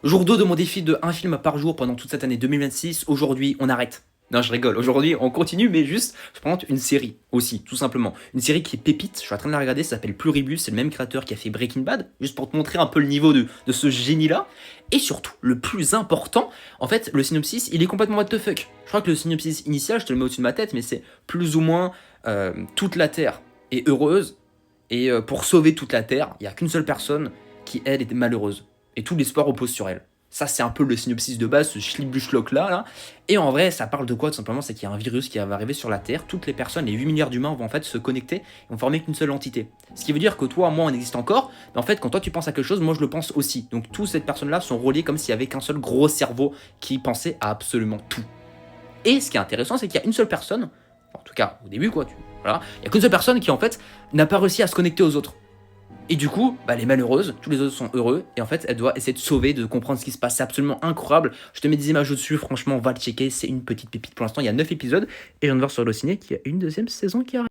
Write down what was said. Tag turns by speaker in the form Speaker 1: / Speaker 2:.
Speaker 1: Jour 2 de mon défi de un film par jour pendant toute cette année 2026. Aujourd'hui, on arrête. Non, je rigole. Aujourd'hui, on continue, mais juste, je présente une série aussi, tout simplement. Une série qui est pépite. Je suis en train de la regarder. Ça s'appelle Pluribus. C'est le même créateur qui a fait Breaking Bad. Juste pour te montrer un peu le niveau de ce génie-là. Et surtout, le plus important, en fait, le synopsis, il est complètement what the fuck. Je crois que le synopsis initial, je te le mets au-dessus de ma tête, mais c'est plus ou moins toute la Terre est heureuse. Et pour sauver toute la Terre, il n'y a qu'une seule personne qui, elle, est malheureuse. Et tout l'espoir repose sur elle. Ça, c'est un peu le synopsis de base, ce schlibuschlock là. Et en vrai, ça parle de quoi, tout simplement? C'est qu'il y a un virus qui va arriver sur la Terre. Toutes les personnes, les 8 milliards d'humains, vont en fait se connecter et vont former qu'une seule entité. Ce qui veut dire que toi, moi, on existe encore. Mais en fait, quand toi, tu penses à quelque chose, moi, je le pense aussi. Donc, toutes ces personnes-là sont reliées comme s'il y avait qu'un seul gros cerveau qui pensait à absolument tout. Et ce qui est intéressant, c'est qu'il y a une seule personne, en tout cas au début, quoi, voilà, il n'y a qu'une seule personne qui, en fait, n'a pas réussi à se connecter aux autres. Et du coup, elle est malheureuse, tous les autres sont heureux, et en fait, elle doit essayer de sauver, de comprendre ce qui se passe. C'est absolument incroyable. Je te mets des images au-dessus, franchement, va le checker, c'est une petite pépite. Pour l'instant, il y a 9 épisodes, et je viens de voir sur le ciné qu'il y a une deuxième saison qui arrive.